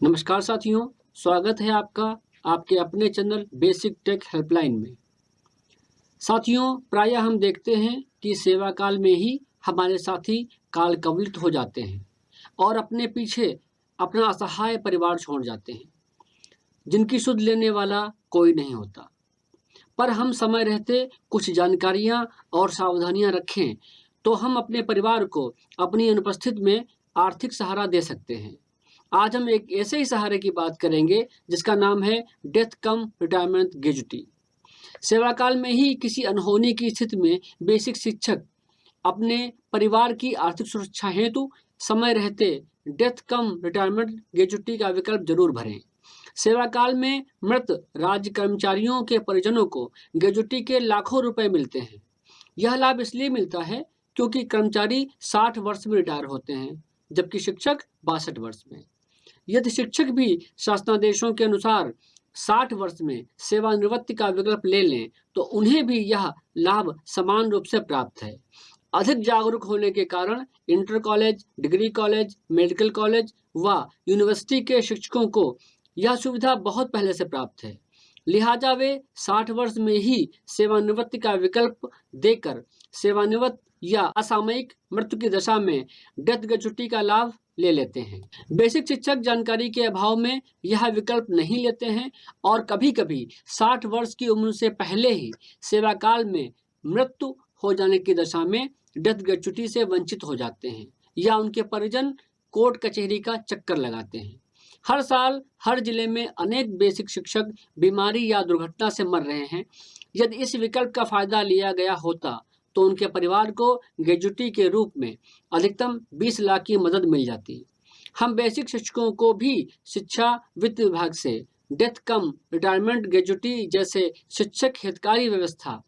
नमस्कार साथियों, स्वागत है आपका आपके अपने चैनल बेसिक टेक हेल्पलाइन में। साथियों, प्रायः हम देखते हैं कि सेवा काल में ही हमारे साथी काल कवलित हो जाते हैं और अपने पीछे अपना असहाय परिवार छोड़ जाते हैं, जिनकी सुध लेने वाला कोई नहीं होता। पर हम समय रहते कुछ जानकारियां और सावधानियां रखें तो हम अपने परिवार को अपनी अनुपस्थिति में आर्थिक सहारा दे सकते हैं। आज हम एक ऐसे ही सहारे की बात करेंगे जिसका नाम है डेथ कम रिटायरमेंट ग्रेच्युटी। सेवा काल में ही किसी अनहोनी की स्थिति में बेसिक शिक्षक अपने परिवार की आर्थिक सुरक्षा हेतु समय रहते डेथ कम रिटायरमेंट ग्रेच्युटी का विकल्प जरूर भरें। सेवा काल में मृत राज्य कर्मचारियों के परिजनों को ग्रेच्युटी के लाखों रुपए मिलते हैं। यह लाभ इसलिए मिलता है क्योंकि कर्मचारी 60 वर्ष में रिटायर होते हैं, जबकि शिक्षक 62 वर्ष में। यदि शिक्षक भी शासनादेशों के अनुसार 60 वर्ष में सेवानिवृत्ति का विकल्प ले लें तो उन्हें भी यह लाभ समान रूप से प्राप्त है। अधिक जागरूक होने के कारण inter college, degree college, medical college व यूनिवर्सिटी के शिक्षकों को यह सुविधा बहुत पहले से प्राप्त है। लिहाजा वे 60 वर्ष में ही सेवानिवृत्ति का विकल्प देकर सेवानिवृत्त या असामयिक मृत्यु की दशा में डेथ ग्रेच्युटी का लाभ ले लेते हैं। बेसिक शिक्षक जानकारी के अभाव में यह विकल्प नहीं लेते हैं और कभी-कभी 60 वर्ष की उम्र से पहले ही सेवा काल में मृत्यु हो जाने की दशा में डेथ ग्रेच्युटी से वंचित हो जाते हैं या उनके परिजन कोर्ट कचहरी का चक्कर लगाते हैं। हर साल हर जिले में अनेक बेसिक शिक्षक बीमारी या दुर्घटना से मर रहे हैं। यदि इस विकल्प का फायदा लिया गया होता तो उनके परिवार को ग्रेच्युटी के रूप में अधिकतम 20 लाख की मदद मिल जाती। हम बेसिक शिक्षकों को भी शिक्षा वित्त विभाग से डेथ कम रिटायरमेंट ग्रेच्युटी जैसे शिक्षक हितकारी व्यवस्था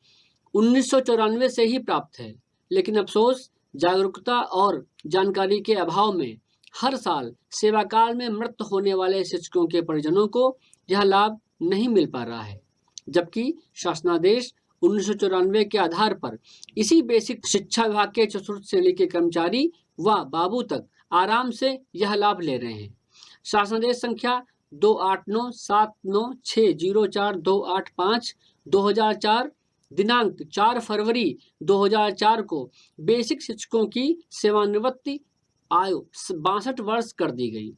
1994 से ही प्राप्त है, लेकिन अफसोस जागरूकता और जानकारी के अभाव में हर साल सेवा काल में मृत होने वाले शिक्षकों के परिजनों को यह लाभ नहीं मिल पा रहा है, जबकि शासनादेश 1994 के आधार पर इसी बेसिक शिक्षा विभाग के चतुर्थ श्रेणी के कर्मचारी व बाबू तक आराम से यह लाभ ले रहे हैं। शासनादेश संख्या 2897960428 2004 दिनांक 4 फरवरी 2004 को बेसिक शिक्षकों की सेवानिवृत्ति आयु 62 वर्ष कर दी गई।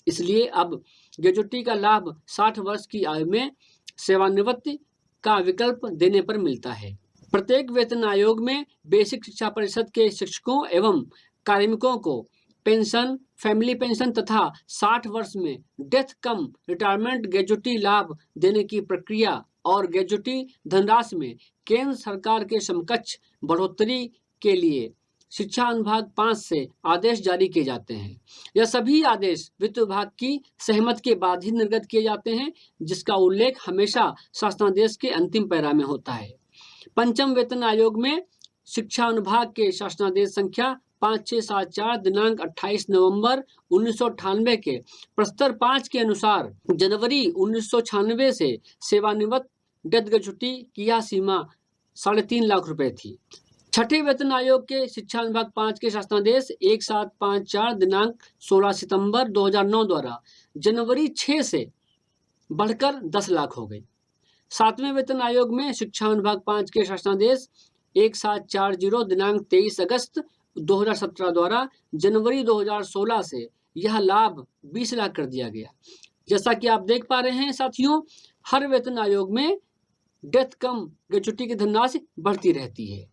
इसलिए अब ग्रेच्युटी का लाभ 60 वर्ष की आयु में सेवानिवृत्ति का विकल्प देने पर मिलता है। प्रत्येक वेतन आयोग में बेसिक शिक्षा परिषद के शिक्षकों एवं कार्मिकों को पेंशन, फैमिली पेंशन तथा 60 वर्ष में डेथ कम रिटायरमेंट ग्रेच्युटी लाभ देने की प्रक्रिया और ग्रेच्युटी धनराशि में केंद्र सरकार के समकक्ष बढ़ोतरी के लिए शिक्षा अनुभाग 5 से आदेश जारी किए जाते हैं। यह सभी आदेश वित्त विभाग की सहमति के बाद ही निर्गत किए जाते हैं, जिसका उल्लेख हमेशा शासनादेश के अंतिम पैरा में होता है। पंचम वेतन आयोग में शिक्षा अनुभाग के शासनादेश संख्या 5674 दिनांक 28 नवंबर 1998 के प्रस्तर 5 के अनुसार जनवरी 1996 से सेवानिवृत्त डेथ ग्रेच्युटी की यह सीमा 3.5 लाख रुपए थी। छठे वेतन आयोग के शिक्षा विभाग 5 के शासनादेश 1754 दिनांक 16 सितंबर 2009 द्वारा जनवरी 6 से बढ़कर 10 लाख हो गई। सातवें वेतन आयोग में शिक्षा विभाग 5 के शासनादेश 1740 दिनांक 23 अगस्त 2017 द्वारा जनवरी 2016 से यह लाभ 20 लाख कर दिया गया। जैसा कि आप देख पा रहे हैं साथियों, हर वेतन आयोग में डेथ कम ग्रेच्युटी की धनराशि बढ़ती रहती है।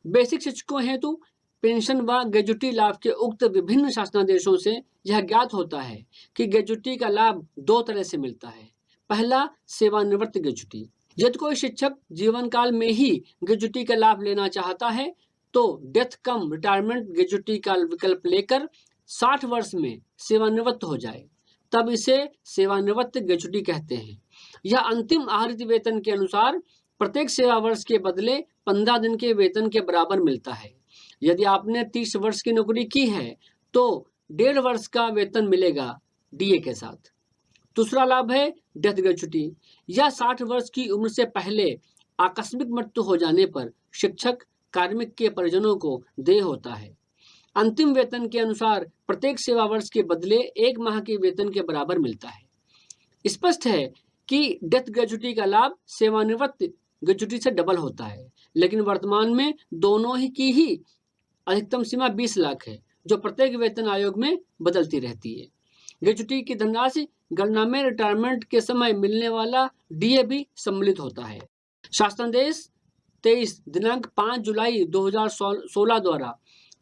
बेसिक शिक्षकों हेतु पेंशन व ग्रेच्युटी लाभ के उक्त विभिन्न शासनादेशों से यह ज्ञात होता है कि ग्रेच्युटी का लाभ 2 तरह से मिलता है। पहला, सेवानिवृत्त ग्रेच्युटी। यदि कोई शिक्षक जीवन काल में ही ग्रेच्युटी का लाभ लेना चाहता है तो डेथ कम रिटायरमेंट ग्रेच्युटी का विकल्प लेकर 60 वर्ष में सेवानिवृत्त हो जाए, तब इसे सेवानिवृत्त ग्रेच्युटी कहते हैं। यह अंतिम आहरित वेतन के अनुसार प्रत्येक सेवा वर्ष के बदले 15 दिन के वेतन के बराबर मिलता है। यदि आपने 30 वर्ष की नौकरी की है तो 1.5 वर्ष का वेतन मिलेगा डीए के साथ। दूसरा लाभ है डेथ ग्रेच्युटी। यह 60 वर्ष की उम्र से पहले आकस्मिक मृत्यु हो जाने पर शिक्षक कार्मिक के परिजनों को देय होता है। अंतिम वेतन के अनुसार प्रत्येक सेवा वर्ष के बदले 1 माह के वेतन के बराबर मिलता है। स्पष्ट है कि डेथ ग्रेच्युटी का लाभ सेवानिवृत्त ग्रेच्युटी से डबल होता है, लेकिन वर्तमान में दोनों ही की ही अधिकतम सीमा 20 लाख है, जो प्रत्येक वेतन आयोग में बदलती रहती है। ग्रेच्युटी की धनराशि गणना में रिटायरमेंट के समय मिलने वाला डीए भी सम्मिलित होता है। शासनादेश 23 दिनांक 5 जुलाई 2016 द्वारा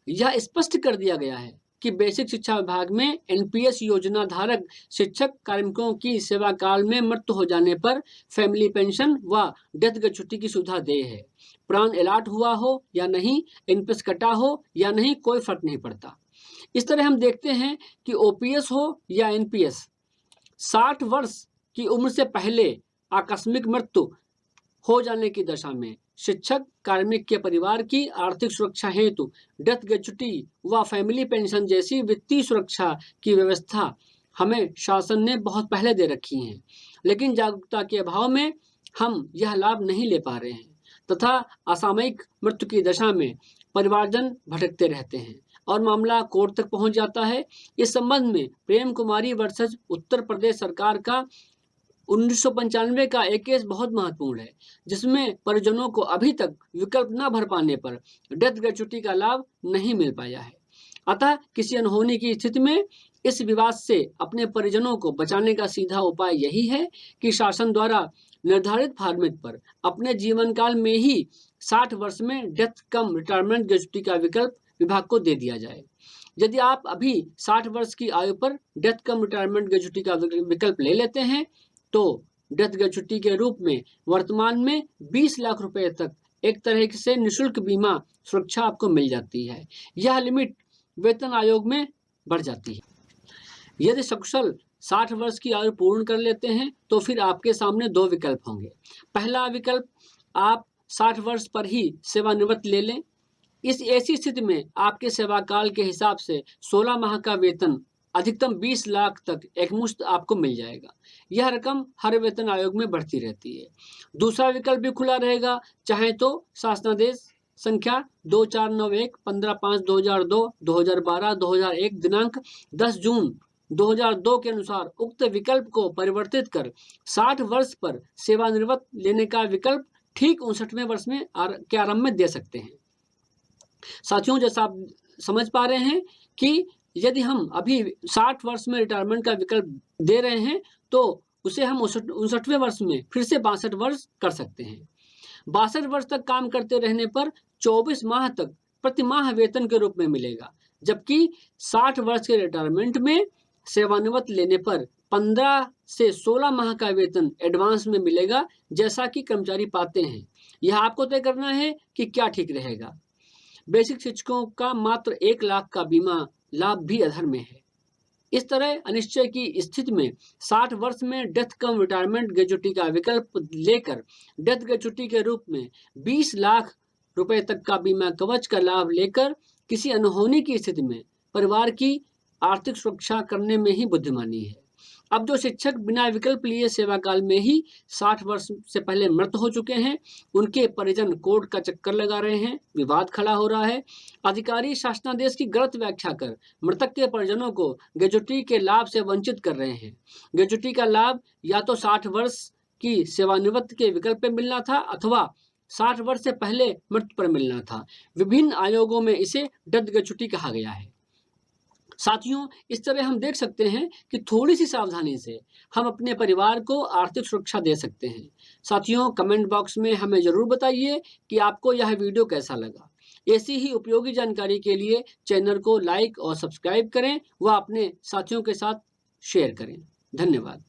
यह स्पष्ट कर दिया गया है कि बेसिक शिक्षा विभाग में एनपीएस योजना धारक शिक्षक कार्मिकों की सेवा काल में मृत्यु हो जाने पर फैमिली पेंशन व डेथ ग्रेच्युटी की सुविधा दे है। प्राण अलाट हुआ हो या नहीं, एनपीएस कटा हो या नहीं, कोई फर्क नहीं पड़ता। इस तरह हम देखते हैं कि ओपीएस हो या एनपीएस, 60 वर्ष की उम्र से पहले आकस्मिक मृत्यु हो जाने की दशा में शिक्षक कार्मिक के परिवार की आर्थिक सुरक्षा हेतु डेथ ग्रेच्युटी व फैमिली पेंशन जैसी वित्तीय सुरक्षा की व्यवस्था हमें शासन ने बहुत पहले दे रखी है, लेकिन जागरूकता के अभाव में हम यह लाभ नहीं ले पा रहे हैं तथा असामयिक मृत्यु की दशा में परिवारजन भटकते रहते हैं और मामला कोर्ट तक पहुंच जाता है। इस संबंध में प्रेम कुमारी वर्सेस उत्तर प्रदेश सरकार का 1995 का एक केस बहुत महत्वपूर्ण है, जिसमें परिजनों को अभी तक विकल्प न भर पाने पर डेथ ग्रेच्युटी का लाभ नहीं मिल पाया है। अतः किसी अनहोनी की स्थिति में इस विवाद से अपने परिजनों को बचाने का सीधा उपाय यही है कि शासन द्वारा निर्धारित फॉर्मेट पर अपने जीवन काल में ही 60 वर्ष में डेथ कम रिटायरमेंट ग्रेच्युटी का विकल्प विभाग को दे दिया जाए। यदि आप अभी 60 वर्ष की आयु पर डेथ कम रिटायरमेंट ग्रेच्युटी का विकल्प ले लेते हैं तो डेथ ग्रेच्युटी के रूप में वर्तमान में 20 लाख रुपए तक एक तरह से निःशुल्क बीमा सुरक्षा आपको मिल जाती है। यह लिमिट वेतन आयोग में बढ़ जाती है। यदि सकुशल 60 वर्ष की आयु पूर्ण कर लेते हैं तो फिर आपके सामने 2 विकल्प होंगे। पहला विकल्प, आप 60 वर्ष पर ही सेवानिवृत्त ले लें। इस ऐसी स्थिति में आपके सेवा काल के हिसाब से 16 माह का वेतन अधिकतम 20 लाख तक एकमुश्त आपको मिल जाएगा। यह रकम हर वेतन आयोग में बढ़ती रहती है। दूसरा विकल्प भी खुला रहेगा, चाहे तो शासनादेश संख्या 2491 15/5/2002, 2012, 2001 दिनांक 10 जून 2002 के अनुसार उक्त विकल्प को परिवर्तित कर 60 वर्ष पर सेवानिवृत्त लेने का विकल्प ठीक 59वें वर्ष में के आरंभ में दे सकते हैं। साथियों, जैसा आप समझ पा रहे हैं कि यदि हम अभी 60 वर्ष में रिटायरमेंट का विकल्प दे रहे हैं तो उसे हम 59वें वर्ष में फिर से 62 वर्ष कर सकते हैं। 62 वर्ष तक काम करते रहने पर 24 माह तक प्रति माह वेतन के रूप में मिलेगा, जबकि 60 वर्ष के रिटायरमेंट में सेवानिवृत्त लेने पर 15 से 16 माह का वेतन एडवांस में मिलेगा, जैसा कि कर्मचारी पाते हैं। यह आपको तय करना है कि क्या ठीक रहेगा। बेसिक शिक्षकों का मात्र 1 लाख का बीमा लाभ भी अधर है। इस तरह अनिश्चय की स्थिति में 60 वर्ष में डेथ कम रिटायरमेंट ग्रेच्युटी का विकल्प लेकर डेथ ग्रेच्युटी के रूप में 20 लाख रुपए तक का बीमा कवच का लाभ लेकर किसी अनहोनी की स्थिति में परिवार की आर्थिक सुरक्षा करने में ही बुद्धिमानी है। अब जो शिक्षक बिना विकल्प लिए सेवा काल में ही 60 वर्ष से पहले मृत हो चुके हैं, उनके परिजन कोर्ट का चक्कर लगा रहे हैं, विवाद खड़ा हो रहा है। अधिकारी शासनादेश की गलत व्याख्या कर मृतक के परिजनों को ग्रेच्युटी के लाभ से वंचित कर रहे हैं। ग्रेच्युटी का लाभ या तो 60 वर्ष की सेवानिवृत्त के विकल्प पे मिलना था अथवा 60 वर्ष से पहले मृत्यु पर मिलना था। विभिन्न आयोगों में इसे डेथ ग्रेच्युटी कहा गया है। साथियों, इस तरह हम देख सकते हैं कि थोड़ी सी सावधानी से हम अपने परिवार को आर्थिक सुरक्षा दे सकते हैं। साथियों, कमेंट बॉक्स में हमें जरूर बताइए कि आपको यह वीडियो कैसा लगा। ऐसी ही उपयोगी जानकारी के लिए चैनल को लाइक और सब्सक्राइब करें व अपने साथियों के साथ शेयर करें। धन्यवाद।